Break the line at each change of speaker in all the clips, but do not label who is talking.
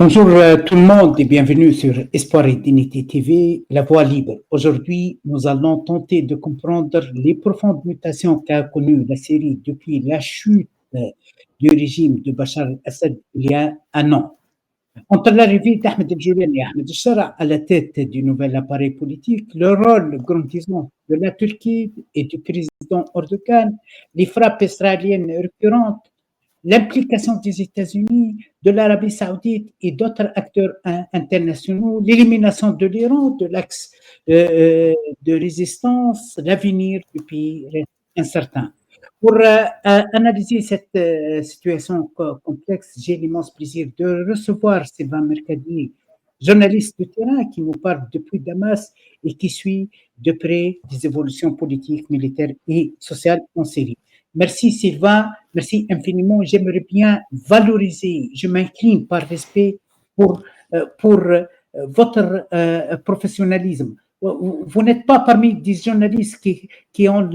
Bonjour tout le monde et bienvenue sur Espoir et Dignité TV, la voix libre. Aujourd'hui, nous allons tenter de comprendre les profondes mutations qu'a connues la Syrie depuis la chute du régime de Bachar el-Assad il y a un an. Entre l'arrivée d'Ahmed el-Joulani et Ahmed el-Shara à la tête du nouvel appareil politique, le rôle grandissant de la Turquie et du président Erdogan, les frappes israéliennes récurrentes, l'implication des États-Unis, de l'Arabie saoudite et d'autres acteurs internationaux, l'élimination de l'Iran, de l'axe de résistance, l'avenir du pays reste incertain. Pour analyser cette situation complexe, j'ai l'immense plaisir de recevoir Sylvain Mercadier, journaliste de terrain qui nous parle depuis Damas et qui suit de près des évolutions politiques, militaires et sociales en Syrie. Merci Sylvain, merci infiniment. J'aimerais bien valoriser, je m'incline par respect pour votre professionnalisme. Vous n'êtes pas parmi des journalistes qui ont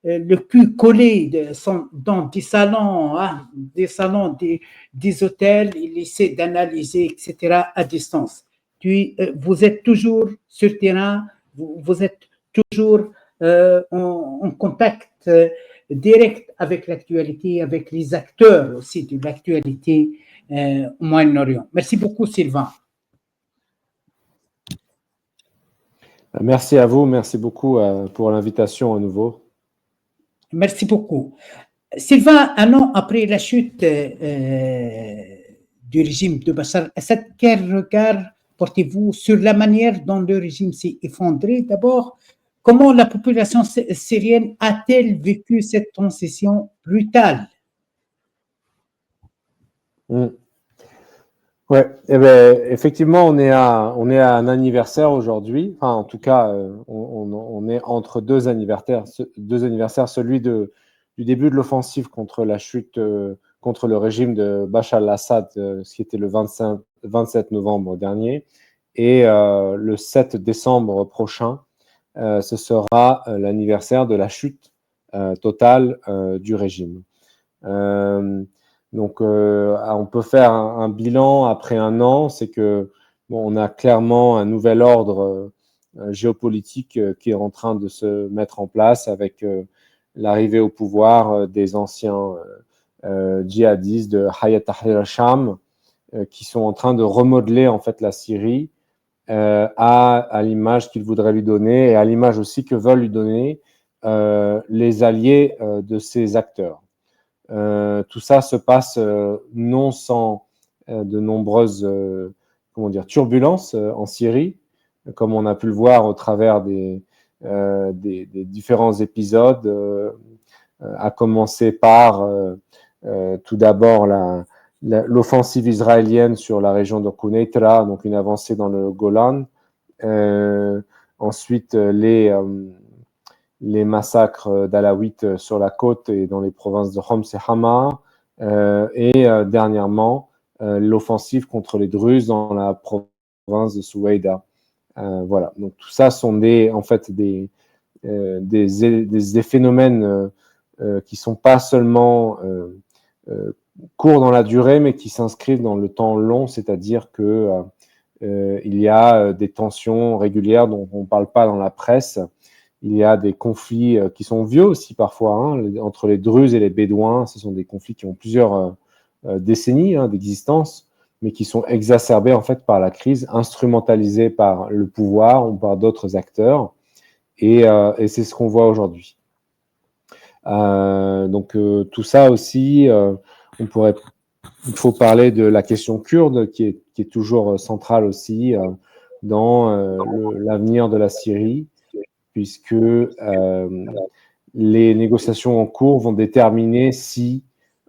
le cul collé dans des salons, des hôtels, ils essaient d'analyser, etc., à distance. Vous êtes toujours sur terrain, vous êtes toujours en contact direct avec l'actualité, avec les acteurs aussi de l'actualité au Moyen-Orient. Merci beaucoup, Sylvain.
Merci à vous, merci beaucoup pour l'invitation à nouveau.
Merci beaucoup. Sylvain, un an après la chute du régime de Bachar el-Assad, quel regard portez-vous sur la manière dont le régime s'est effondré d'abord? Comment la population syrienne a-t-elle vécu cette transition brutale?
Ouais, eh ben, effectivement, on est à un anniversaire aujourd'hui. Enfin, en tout cas, on est entre deux anniversaires, celui du début de l'offensive contre la chute, contre le régime de Bachar el-Assad, ce qui était le 27 novembre dernier, et le 7 décembre prochain, ce sera l'anniversaire de la chute totale du régime. Donc, on peut faire un bilan après un an, c'est que on a clairement un nouvel ordre géopolitique qui est en train de se mettre en place avec l'arrivée au pouvoir des anciens djihadistes de Hayat Tahrir al-Sham qui sont en train de remodeler en fait la Syrie à l'image qu'ils voudraient lui donner et à l'image aussi que veulent lui donner les alliés de ces acteurs. Tout ça se passe non sans de nombreuses turbulences en Syrie, comme on a pu le voir au travers des différents épisodes, à commencer par tout d'abord l'offensive israélienne sur la région de Quneitra, donc une avancée dans le Golan, ensuite les massacres d'Alaouites sur la côte et dans les provinces de Homs et Hama, et dernièrement l'offensive contre les Druzes dans la province de Soueïda. Voilà, donc tout ça sont des phénomènes qui sont pas seulement courts dans la durée, mais qui s'inscrivent dans le temps long, c'est-à-dire que il y a des tensions régulières dont on ne parle pas dans la presse. Il y a des conflits qui sont vieux aussi parfois, entre les Druzes et les Bédouins. Ce sont des conflits qui ont plusieurs décennies d'existence, mais qui sont exacerbés en fait par la crise, instrumentalisés par le pouvoir ou par d'autres acteurs. Et c'est ce qu'on voit aujourd'hui. Donc tout ça aussi, il faut parler de la question kurde qui est toujours centrale aussi dans l'avenir de la Syrie, puisque les négociations en cours vont déterminer si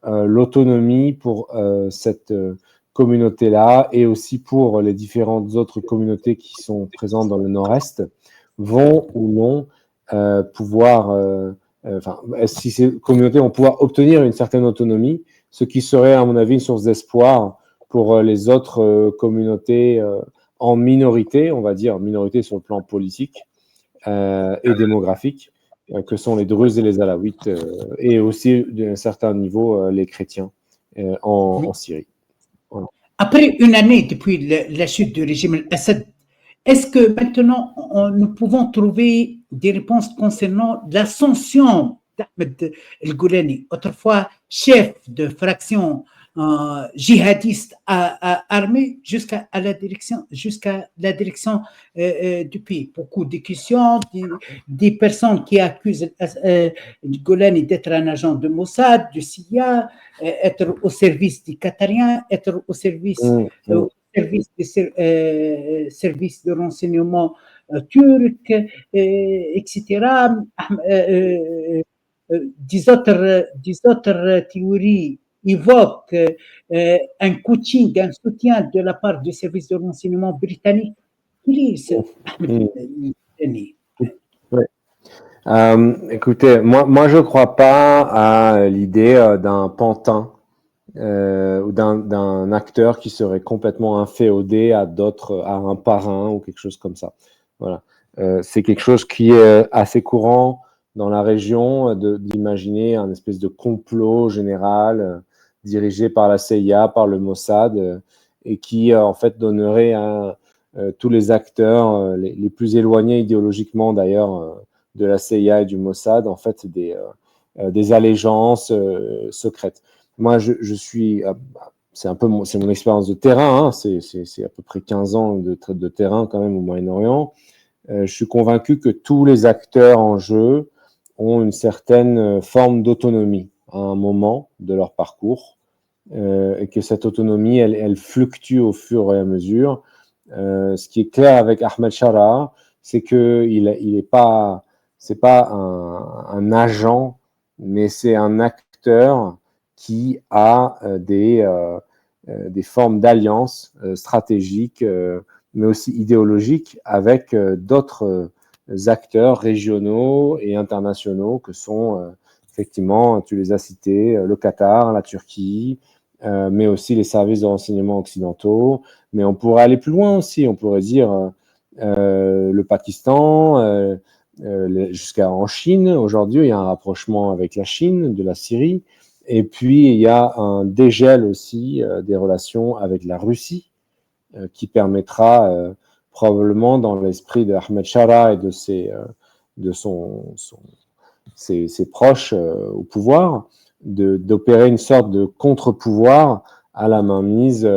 l'autonomie pour cette communauté-là et aussi pour les différentes autres communautés qui sont présentes dans le nord-est vont ou non pouvoir, si ces communautés vont pouvoir obtenir une certaine autonomie, ce qui serait à mon avis une source d'espoir pour les autres communautés en minorité, on va dire minorité sur le plan politique, et démographiques, que sont les Druzes et les Alaouites, et aussi d'un certain niveau les chrétiens en Syrie.
Voilà. après une année depuis la chute du régime Assad, est-ce que maintenant nous pouvons trouver des réponses concernant l'ascension d'Ahmed El-Goulani, autrefois chef de fraction djihadiste armée jusqu'à la direction du pays. Beaucoup de questions, des personnes qui accusent El-Goulani d'être un agent de Mossad, du CIA, être au service des Qatariens, être au service des services de renseignement turcs, etc. Des autres théories évoquent un coaching, un soutien de la part du service de renseignement britannique. Qui est ce Ahmed El-Goulani?
Écoutez, moi je ne crois pas à l'idée d'un pantin ou d'un acteur qui serait complètement inféodé à d'autres, à un parrain ou quelque chose comme ça. Voilà. C'est quelque chose qui est assez courant dans la région d'imaginer un espèce de complot général dirigé par la CIA, par le Mossad, et qui en fait donnerait à tous les acteurs les plus éloignés idéologiquement d'ailleurs de la CIA et du Mossad, en fait, des allégeances secrètes. Moi, je suis, c'est mon expérience de terrain, hein, c'est à peu près 15 ans de terrain quand même au Moyen-Orient. Je suis convaincu que tous les acteurs en jeu ont une certaine forme d'autonomie à un moment de leur parcours, et que cette autonomie, elle fluctue au fur et à mesure. Ce qui est clair avec Ahmed Shara, c'est qu'il est pas, c'est pas un agent, mais c'est un acteur qui a des formes d'alliances stratégiques, mais aussi idéologiques avec d'autres acteurs régionaux et internationaux que sont effectivement, tu les as cités, le Qatar, la Turquie, mais aussi les services de renseignement occidentaux. Mais on pourrait aller plus loin aussi, on pourrait dire le Pakistan, jusqu'en Chine. Aujourd'hui, il y a un rapprochement avec la Chine, de la Syrie. Et puis, il y a un dégel aussi des relations avec la Russie qui permettra probablement, dans l'esprit de Ahmed Shara et de ses proches au pouvoir, d'opérer une sorte de contre-pouvoir à la mainmise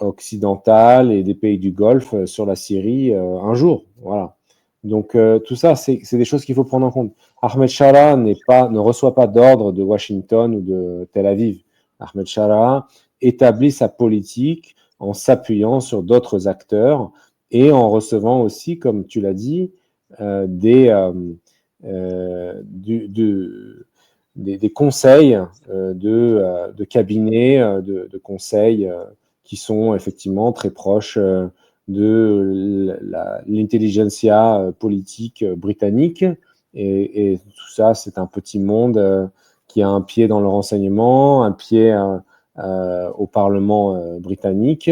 occidentale et des pays du Golfe sur la Syrie un jour. Voilà. Donc tout ça, c'est des choses qu'il faut prendre en compte. Ahmed Shara ne reçoit pas d'ordre de Washington ou de Tel Aviv. Ahmed Shara établit sa politique en s'appuyant sur d'autres acteurs et en recevant aussi, comme tu l'as dit, des conseils de cabinets, de conseils qui sont effectivement très proches de l'intelligentsia politique britannique. Et tout ça, c'est un petit monde qui a un pied dans le renseignement, un pied au Parlement britannique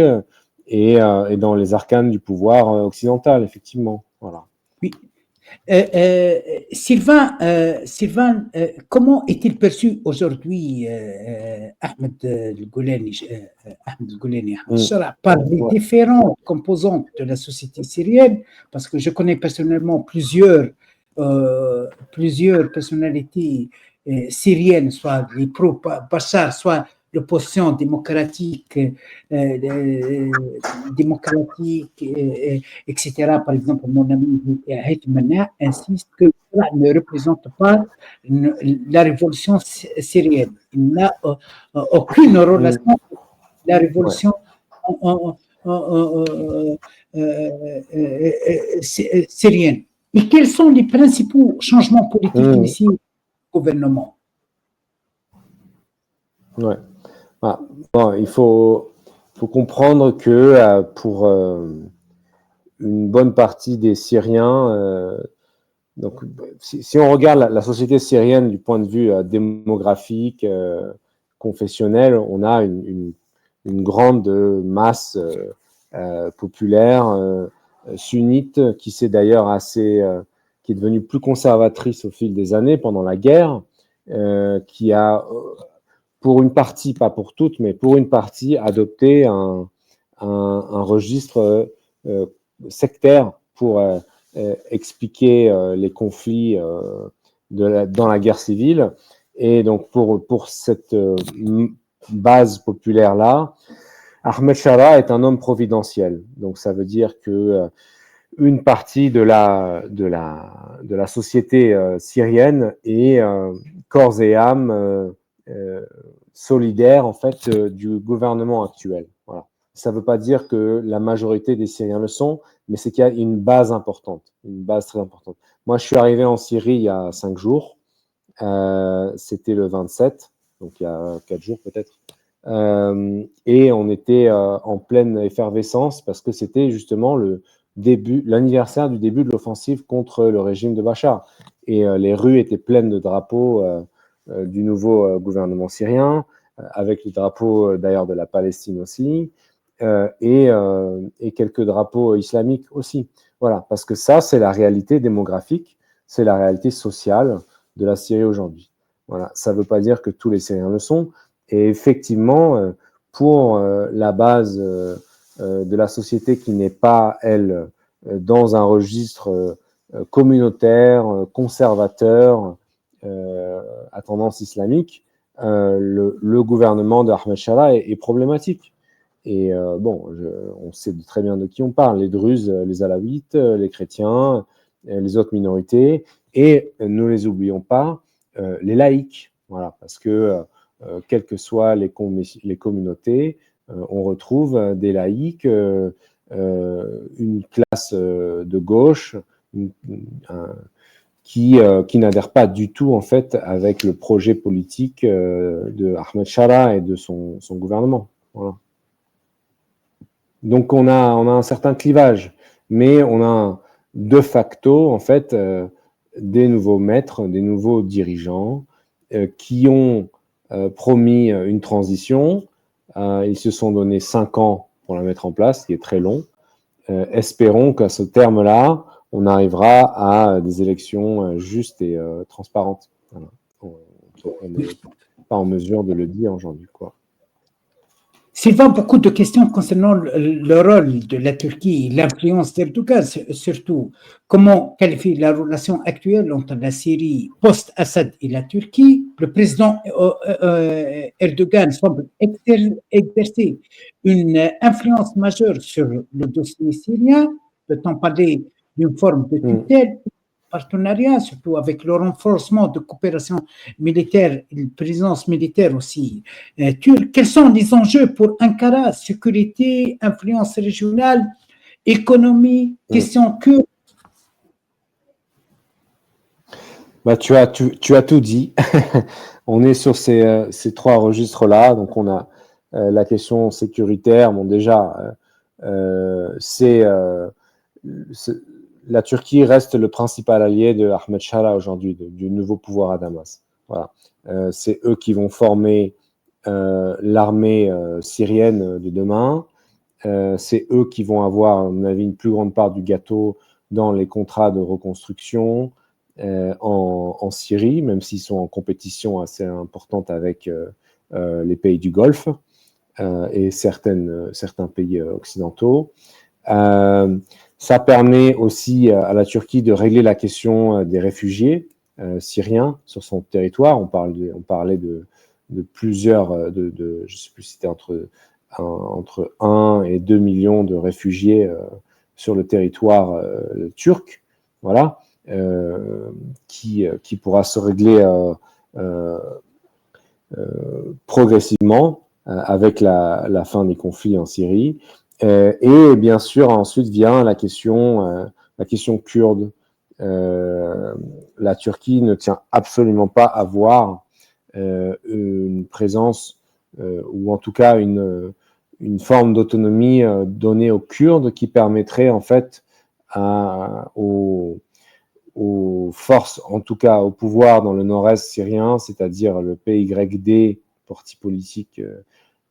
et dans les arcanes du pouvoir occidental, effectivement. Voilà.
Oui. Sylvain, comment est-il perçu aujourd'hui, Ahmed El-Goulani, Ahmed Shara, par les différentes composantes de la société syrienne? Parce que je connais personnellement plusieurs personnalités syriennes, soit les pro-Bachar, soit l'opposition démocratique, etc. Par exemple, mon ami Haït Manna insiste que cela ne représente pas la révolution syrienne. Il n'a aucune relation avec la révolution syrienne. Et quels sont les principaux changements politiques initiés au gouvernement?
Ouais. Ah, bon, il faut comprendre que pour une bonne partie des Syriens, donc si on regarde la société syrienne du point de vue démographique, confessionnel, on a une grande masse populaire sunnite qui s'est d'ailleurs qui est devenue plus conservatrice au fil des années pendant la guerre, qui a pour une partie, pas pour toutes, mais pour une partie, adopter un registre sectaire pour expliquer les conflits dans la guerre civile. Et donc, pour cette base populaire-là, Ahmed Shara est un homme providentiel. Donc, ça veut dire que une partie de la société syrienne est corps et âme solidaire, en fait, du gouvernement actuel. Voilà. Ça ne veut pas dire que la majorité des Syriens le sont, mais c'est qu'il y a une base importante, une base très importante. Moi, je suis arrivé en Syrie il y a 5 jours. C'était le 27, donc il y a 4 jours peut-être. Et on était en pleine effervescence parce que c'était justement l'anniversaire du début de l'offensive contre le régime de Bachar. Et les rues étaient pleines de drapeaux du nouveau gouvernement syrien, avec le drapeau d'ailleurs de la Palestine aussi, et quelques drapeaux islamiques aussi. Voilà, parce que ça, c'est la réalité démographique, c'est la réalité sociale de la Syrie aujourd'hui. Voilà, ça ne veut pas dire que tous les Syriens le sont. Et effectivement, pour la base de la société qui n'est pas, elle, dans un registre communautaire, conservateur, à tendance islamique, le gouvernement de Ahmed Shara est problématique. Et on sait très bien de qui on parle, les Druzes, les Alaouites, les chrétiens, les autres minorités, et ne les oublions pas, les laïcs, voilà, parce que quelles que soient les communautés, on retrouve des laïcs, une classe de gauche qui n'adhère pas du tout en fait avec le projet politique de Ahmed Shara et de son gouvernement. Voilà. Donc on a un certain clivage, mais on a de facto en fait des nouveaux maîtres, des nouveaux dirigeants qui ont promis une transition. Ils se sont donné 5 ans pour la mettre en place, ce qui est très long. Espérons qu'à ce terme-là, on arrivera à des élections justes et transparentes. Voilà. On n'est pas en mesure de le dire aujourd'hui, quoi.
Sylvain, beaucoup de questions concernant le rôle de la Turquie, l'influence d'Erdogan surtout. Comment qualifier la relation actuelle entre la Syrie post-Assad et la Turquie? Le président Erdogan semble exercer une influence majeure sur le dossier syrien. Peut-on parler d'une forme de tutelle, partenariat, surtout avec le renforcement de coopération militaire et de présence militaire aussi turque? Quels sont les enjeux pour Ankara? Sécurité, influence régionale, économie, question kurde?
Tu as tout dit. On est sur ces 3 registres-là. Donc, on a la question sécuritaire. Bon, déjà, la Turquie reste le principal allié de Ahmed Shara aujourd'hui, du nouveau pouvoir à Damas. Voilà. C'est eux qui vont former l'armée syrienne de demain. C'est eux qui vont avoir, à mon avis, une plus grande part du gâteau dans les contrats de reconstruction en Syrie, même s'ils sont en compétition assez importante avec les pays du Golfe et certains pays occidentaux. Ça permet aussi à la Turquie de régler la question des réfugiés syriens sur son territoire. On parlait de plusieurs, je ne sais plus si c'était entre 1 et 2 millions de réfugiés sur le territoire turc, voilà, qui pourra se régler progressivement avec la fin des conflits en Syrie. Et bien sûr, ensuite vient la question kurde. La Turquie ne tient absolument pas à voir une présence ou en tout cas une forme d'autonomie donnée aux Kurdes qui permettrait en fait aux forces, en tout cas au pouvoir dans le nord-est syrien, c'est-à-dire le PYD, parti politique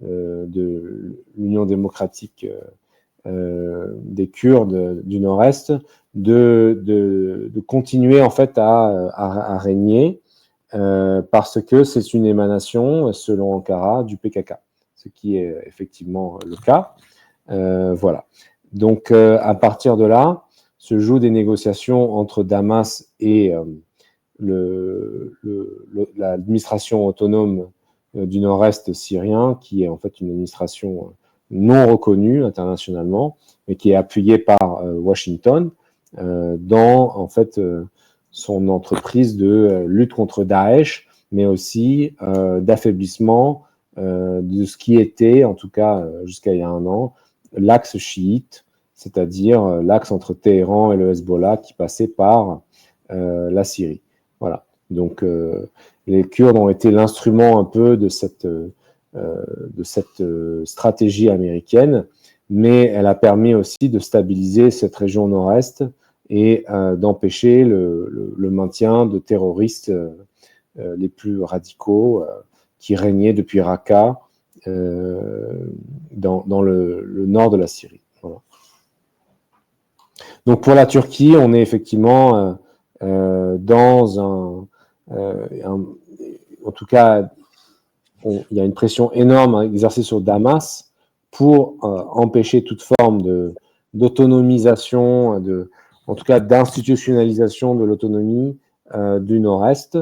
de l'Union démocratique des Kurdes du nord-est, de continuer en fait à régner parce que c'est une émanation, selon Ankara, du PKK, ce qui est effectivement le cas. Voilà. Donc, à partir de là, se jouent des négociations entre Damas et l'administration autonome du nord-est syrien, qui est en fait une administration non reconnue internationalement, mais qui est appuyée par Washington dans en fait son entreprise de lutte contre Daesh, mais aussi d'affaiblissement de ce qui était, en tout cas jusqu'à il y a un an, l'axe chiite, c'est-à-dire l'axe entre Téhéran et le Hezbollah qui passait par la Syrie. Voilà. Donc, les Kurdes ont été l'instrument un peu de cette stratégie américaine, mais elle a permis aussi de stabiliser cette région nord-est et d'empêcher le maintien de terroristes les plus radicaux qui régnaient depuis Raqqa dans le nord de la Syrie. Voilà. Donc pour la Turquie, on est effectivement dans en tout cas, il y a une pression énorme exercée sur Damas pour empêcher toute forme d'autonomisation, en tout cas d'institutionnalisation de l'autonomie du Nord-Est,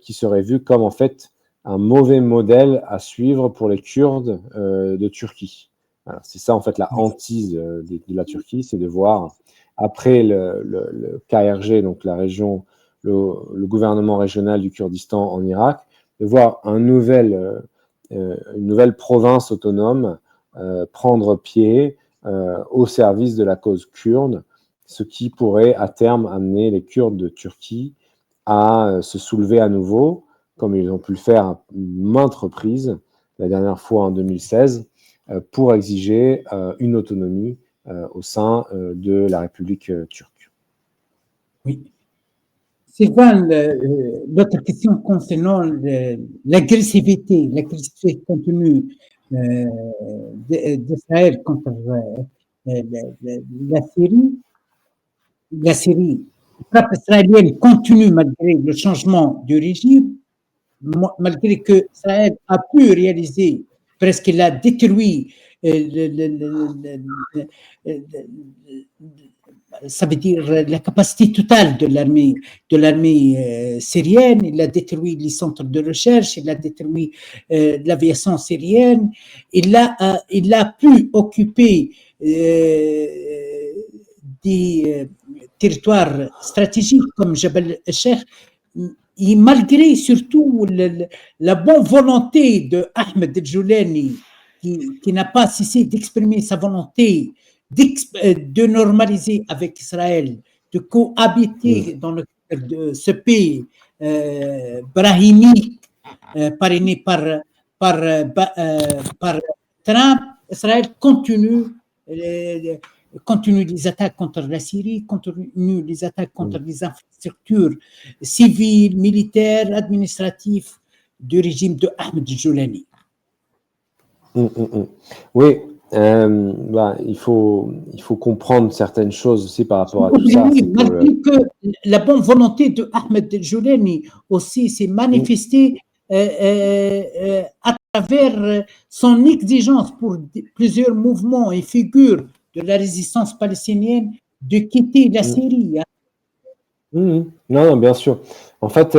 qui serait vu comme en fait un mauvais modèle à suivre pour les Kurdes de Turquie. Voilà, c'est ça en fait la hantise de la Turquie, c'est de voir après le KRG, donc la région, le gouvernement régional du Kurdistan en Irak, de voir une nouvelle province autonome prendre pied au service de la cause kurde, ce qui pourrait à terme amener les Kurdes de Turquie à se soulever à nouveau, comme ils ont pu le faire à maintes reprises, la dernière fois en 2016, pour exiger une autonomie au sein de la République turque.
Oui. Sylvain, l'autre question concernant l'agressivité continue d'Israël contre la Syrie. La Syrie, la frappe israélienne continue malgré le changement de régime, malgré que Israël a pu réaliser, presque il a détruit ça veut dire la capacité totale de l'armée syrienne. Il a détruit les centres de recherche, il a détruit l'aviation syrienne, il a pu occuper des territoires stratégiques comme Jabal el-Sheikh, et malgré surtout la bonne volonté de Ahmed el-Joulani, qui n'a pas cessé d'exprimer sa volonté de normaliser avec Israël, de cohabiter dans le cœur de ce pays brahimique parrainé par Trump. Israël continue les attaques contre la Syrie, continue les attaques contre les infrastructures civiles, militaires, administratives du régime de Ahmed Joulani.
Oui, il faut comprendre certaines choses aussi par rapport à tout ça.
Oui, malgré que la bonne volonté de Ahmed Joulani aussi s'est manifestée à travers son exigence pour plusieurs mouvements et figures de la résistance palestinienne de quitter la Syrie.
Non, bien sûr. En fait,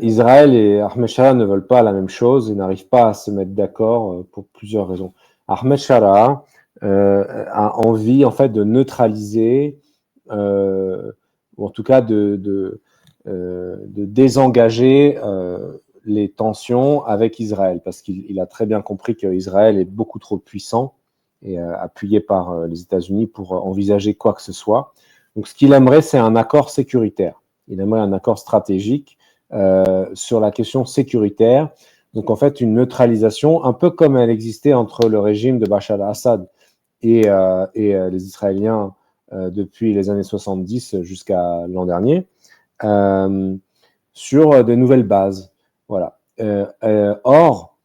Israël et Ahmed Shara ne veulent pas la même chose et n'arrivent pas à se mettre d'accord pour plusieurs raisons. Ahmed Shara a envie en fait de neutraliser, ou en tout cas de désengager les tensions avec Israël, parce qu'il a très bien compris qu'Israël est beaucoup trop puissant et appuyé par les États-Unis pour envisager quoi que ce soit. Donc, ce qu'il aimerait, c'est un accord sécuritaire. Il aimerait un accord stratégique sur la question sécuritaire. Donc, en fait, une neutralisation, un peu comme elle existait entre le régime de Bachar al-Assad et les Israéliens depuis les années 70 jusqu'à l'an dernier, sur de nouvelles bases. Voilà. Or,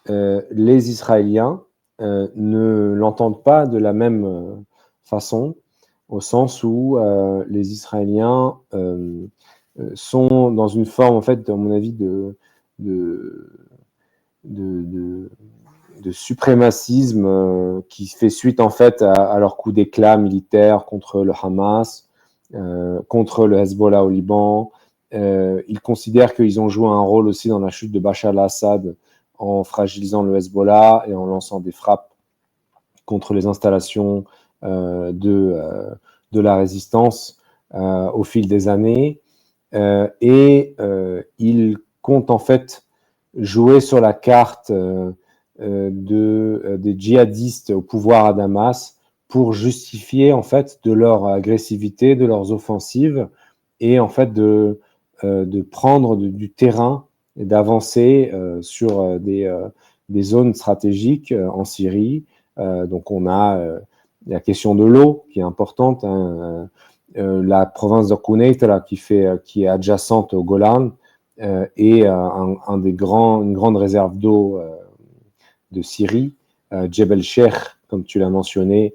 les Israéliens ne l'entendent pas de la même façon, au sens où les Israéliens sont dans une forme, en fait, à mon avis, de suprémacisme qui fait suite, en fait, à leur coup d'éclat militaire contre le Hamas, contre le Hezbollah au Liban. Ils considèrent qu'ils ont joué un rôle aussi dans la chute de Bachar al-Assad en fragilisant le Hezbollah et en lançant des frappes contre les installations de la résistance au fil des années. Ils comptent en fait jouer sur la carte des djihadistes au pouvoir à Damas pour justifier en fait de leur agressivité, de leurs offensives et en fait de prendre du terrain et d'avancer sur des zones stratégiques en Syrie. Donc on a la question de l'eau qui est importante, hein, la province de Quneitra qui est adjacente au Golan et une grande réserve d'eau de Syrie, Djebel Sheikh, comme tu l'as mentionné,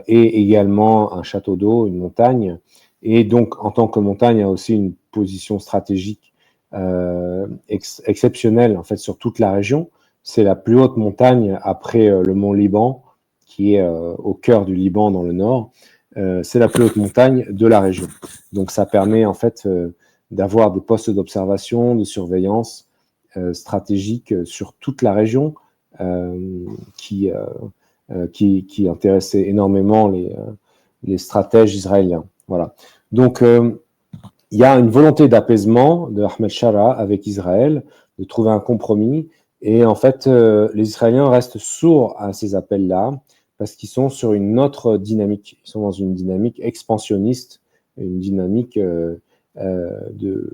et également un château d'eau, une montagne. Et donc, en tant que montagne, a aussi une position stratégique exceptionnelle en fait sur toute la région. C'est la plus haute montagne après le mont Liban, qui est au cœur du Liban dans le nord. C'est la plus haute montagne de la région. Donc, ça permet en fait d'avoir des postes d'observation, de surveillance stratégique sur toute la région qui intéressait énormément les stratèges israéliens. Voilà. Donc, il y a une volonté d'apaisement de Ahmed Shara avec Israël, de trouver un compromis. Et en fait, les Israéliens restent sourds à ces appels-là parce qu'ils sont sur une autre dynamique. Ils sont dans une dynamique expansionniste, une dynamique de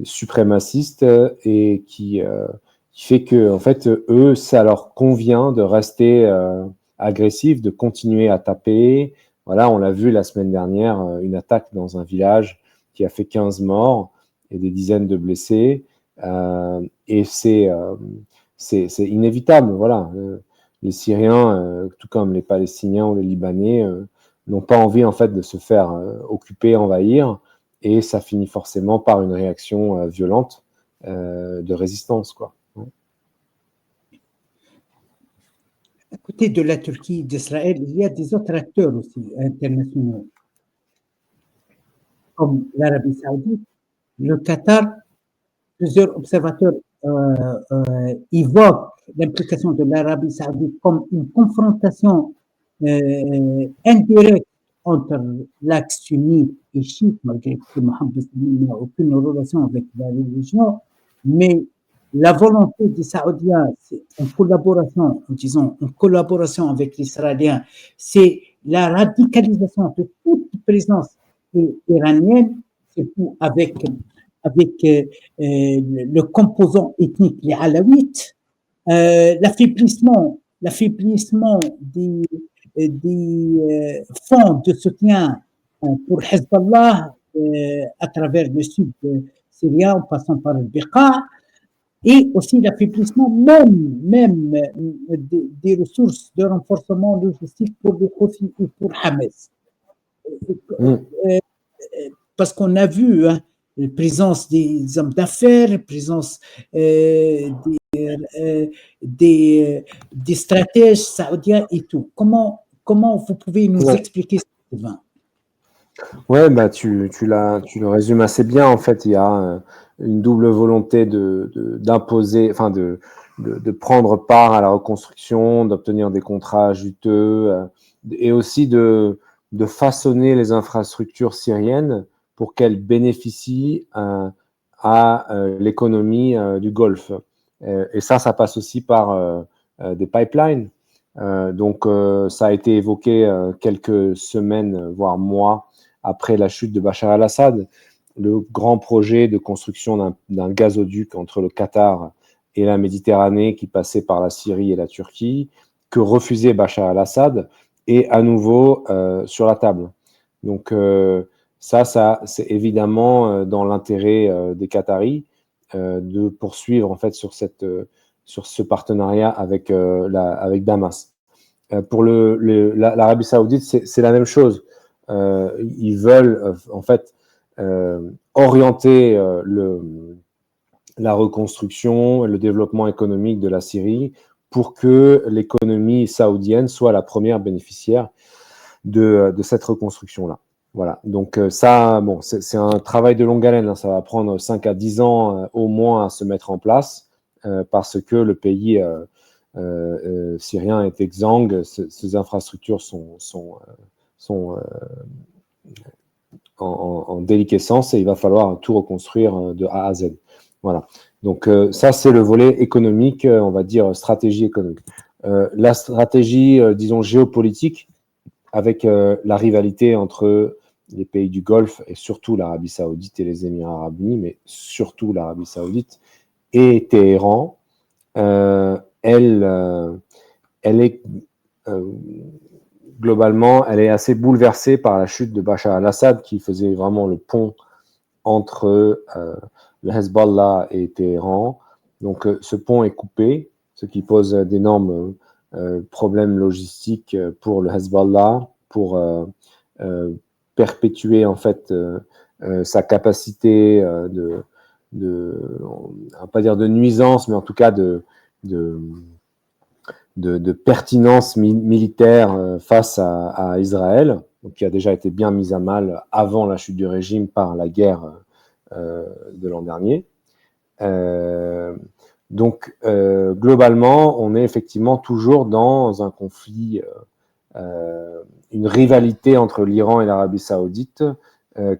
suprémaciste et qui fait que, en fait, eux, ça leur convient de rester agressifs, de continuer à taper. Voilà, on l'a vu la semaine dernière, une attaque dans un village qui a fait 15 morts et des dizaines de blessés. Et c'est inévitable. Voilà. Les Syriens, tout comme les Palestiniens ou les Libanais, n'ont pas envie en fait de se faire occuper, envahir, et ça finit forcément par une réaction violente de résistance, quoi.
À côté de la Turquie, d'Israël, il y a des autres acteurs aussi internationaux, comme l'Arabie Saoudite, le Qatar. Plusieurs observateurs évoquent l'implication de l'Arabie Saoudite comme une confrontation indirecte entre l'axe sunnite et chiite, malgré que Mohammed n'a aucune relation avec la religion, mais la volonté des Saoudiens, en collaboration avec les Israéliens, c'est la radicalisation de toute présence iranienne, surtout avec le composant ethnique, les Alaouites, l'affaiblissement des fonds de soutien pour Hezbollah à travers le sud syrien en passant par le Beqa, et aussi l'affaiblissement même des ressources de renforcement logistique pour les Houthis ou pour Hamas. Parce qu'on a vu la présence des hommes d'affaires, la présence des stratèges saoudiens et tout. Comment vous pouvez nous expliquer ça?
Ouais, bah tu le résumes assez bien. En fait, il y a une double volonté d'imposer, enfin de prendre part à la reconstruction, d'obtenir des contrats juteux et aussi de façonner les infrastructures syriennes pour qu'elles bénéficient à l'économie du Golfe. Et ça passe aussi par des pipelines. Donc, ça a été évoqué quelques semaines, voire mois après la chute de Bachar al-Assad, le grand projet de construction d'un gazoduc entre le Qatar et la Méditerranée qui passait par la Syrie et la Turquie, que refusait Bachar al-Assad, est à nouveau sur la table. Donc ça c'est évidemment dans l'intérêt des Qataris de poursuivre en fait sur ce partenariat avec Damas. Pour l'Arabie Saoudite, c'est la même chose. Ils veulent en fait orienter la reconstruction et le développement économique de la Syrie pour que l'économie saoudienne soit la première bénéficiaire de cette reconstruction-là. Voilà, donc ça, bon, c'est un travail de longue haleine, hein. Ça va prendre 5 à 10 ans au moins à se mettre en place parce que le pays syrien est exsangue, ses infrastructures sont en déliquescence et il va falloir tout reconstruire de A à Z. Voilà, donc ça c'est le volet économique, on va dire stratégie économique. La stratégie, disons, géopolitique, avec la rivalité entre les pays du Golfe et surtout l'Arabie Saoudite et les Émirats Arabes Unis, mais surtout l'Arabie Saoudite et Téhéran, elle est globalement, elle est assez bouleversée par la chute de Bachar al-Assad qui faisait vraiment le pont entre le Hezbollah et Téhéran. Donc ce pont est coupé, ce qui pose d'énormes problèmes logistiques pour le Hezbollah, pour perpétuer en fait sa capacité on va pas dire de nuisance, mais en tout cas de pertinence militaire face à Israël, donc qui a déjà été bien mise à mal avant la chute du régime par la guerre de l'an dernier. Donc, globalement, on est effectivement toujours dans un conflit, une rivalité entre l'Iran et l'Arabie Saoudite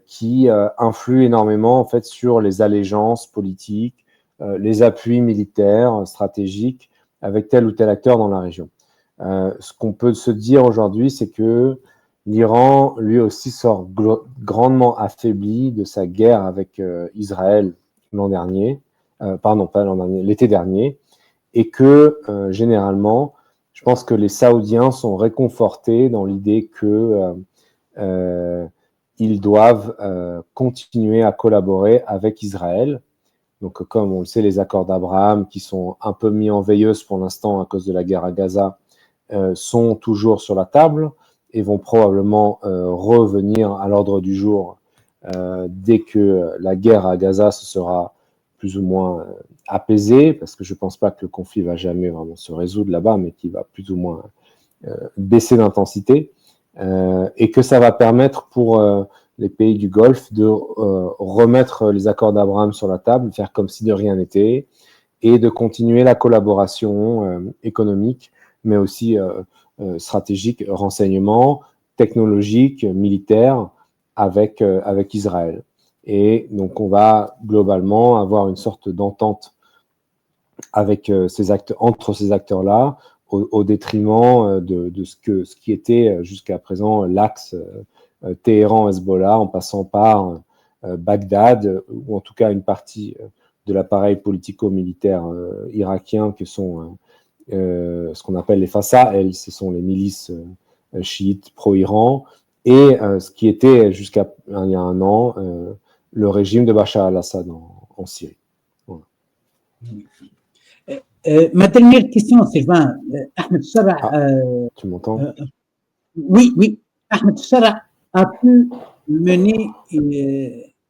qui influe énormément en fait sur les allégeances politiques, les appuis militaires, stratégiques avec tel ou tel acteur dans la région. Ce qu'on peut se dire aujourd'hui, c'est que l'Iran, lui aussi, sort grandement affaibli de sa guerre avec Israël l'an dernier, pardon, pas l'an dernier, l'été dernier, et que généralement, je pense que les Saoudiens sont réconfortés dans l'idée que ils doivent continuer à collaborer avec Israël. Donc, comme on le sait, les accords d'Abraham, qui sont un peu mis en veilleuse pour l'instant à cause de la guerre à Gaza, sont toujours sur la table et vont probablement revenir à l'ordre du jour dès que la guerre à Gaza se sera plus ou moins apaisée, parce que je ne pense pas que le conflit va jamais vraiment se résoudre là-bas, mais qu'il va plus ou moins baisser d'intensité, et que ça va permettre pour les pays du Golfe de remettre les accords d'Abraham sur la table, faire comme si de rien n'était, et de continuer la collaboration économique, mais aussi stratégique, renseignement, technologique, militaire, avec Israël. Et donc, on va globalement avoir une sorte d'entente avec entre ces acteurs-là, au détriment de ce qui était jusqu'à présent l'axe Téhéran-Hezbollah, en passant par Bagdad, ou en tout cas une partie de l'appareil politico-militaire irakien, que sont ce qu'on appelle les Fasa'el, ce sont les milices chiites pro-Iran, et ce qui était jusqu'à il y a un an le régime de Bachar al-Assad en Syrie. Voilà.
Ma dernière question, Sylvain. Ahmed Charra.
Tu m'entends?
Oui, oui. Ahmed Charra a pu mener,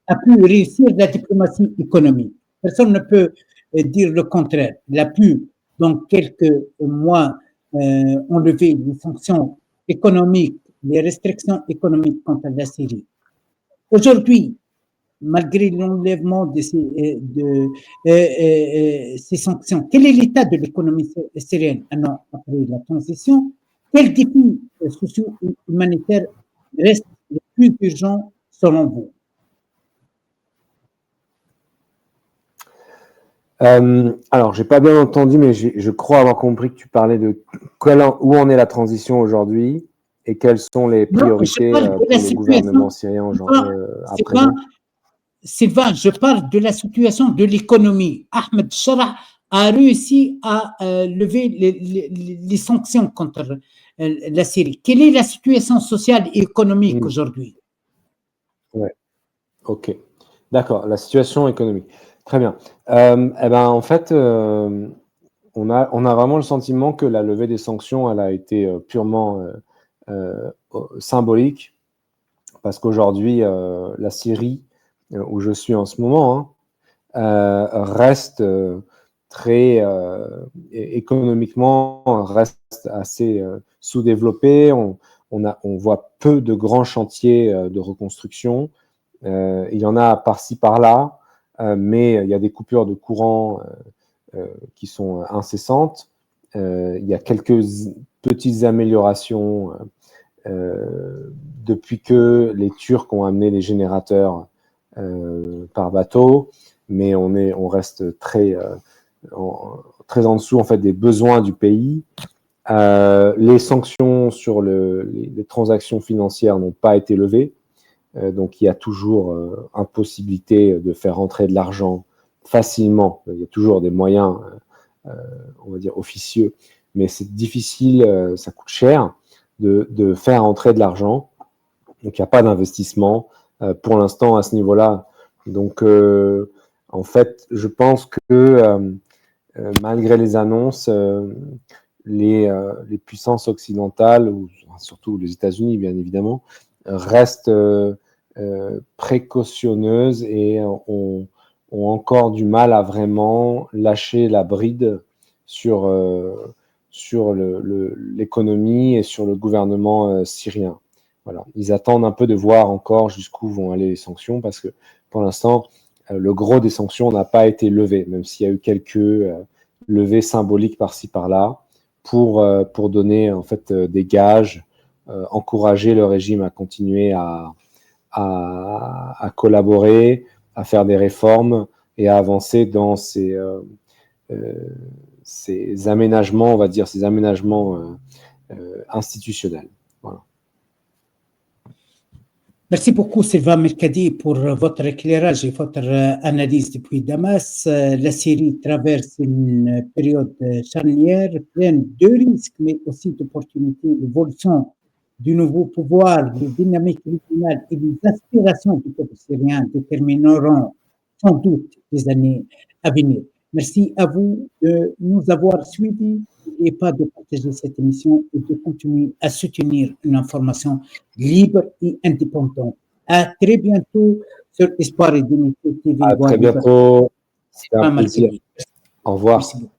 a pu réussir la diplomatie économique. Personne ne peut dire le contraire. Il a pu, dans quelques mois, enlever les sanctions économiques, les restrictions économiques contre la Syrie. Aujourd'hui, malgré l'enlèvement de ces sanctions, quel est l'état de l'économie syrienne un an après la transition? Quels défis socio-humanitaires restent les plus urgents selon vous?
Alors, j'ai pas bien entendu, mais je crois avoir compris que tu parlais de où en est la transition aujourd'hui et quelles sont les priorités pour le gouvernement syrien à présent.
Sylvain, je parle de la situation de l'économie. Ahmed Charra a réussi à lever les sanctions contre la Syrie. Quelle est la situation sociale et économique aujourd'hui?
Ouais. Ok. D'accord. La situation économique. Très bien. Eh ben, en fait, on a vraiment le sentiment que la levée des sanctions, elle a été purement symbolique, parce qu'aujourd'hui, la Syrie où je suis en ce moment, reste très économiquement reste assez sous-développé. On voit peu de grands chantiers de reconstruction. Il y en a par-ci par-là, mais il y a des coupures de courant qui sont incessantes. Il y a quelques petites améliorations depuis que les Turcs ont amené les générateurs par bateau, mais on reste très en dessous en fait des besoins du pays. Les sanctions sur les transactions financières n'ont pas été levées, donc il y a toujours impossibilité de faire rentrer de l'argent facilement. Il y a toujours des moyens, on va dire officieux, mais c'est difficile, ça coûte cher de faire entrer de l'argent. Donc il n'y a pas d'investissement pour l'instant à ce niveau-là. Donc en fait, je pense que malgré les annonces, les puissances occidentales, ou surtout les États-Unis bien évidemment, restent précautionneuses et ont encore du mal à vraiment lâcher la bride sur l'économie et sur le gouvernement syrien. Voilà. Ils attendent un peu de voir encore jusqu'où vont aller les sanctions, parce que pour l'instant, le gros des sanctions n'a pas été levé, même s'il y a eu quelques levées symboliques par-ci par-là pour donner en fait des gages, encourager le régime à continuer à collaborer, à faire des réformes et à avancer dans ces aménagements, on va dire, ces aménagements institutionnels. Voilà.
Merci beaucoup, Sylvain Mercadi, pour votre éclairage et votre analyse depuis Damas. La Syrie traverse une période charnière, pleine de risques, mais aussi d'opportunités. L'évolution du nouveau pouvoir, les dynamiques régionales et les aspirations du peuple syrien détermineront sans doute les années à venir. Merci à vous de nous avoir suivis. N'oubliez pas de partager cette émission et de continuer à soutenir une information libre et indépendante. À très bientôt sur Espoir et Dignité TV.
À très bientôt. C'est un plaisir. Au revoir. Merci beaucoup.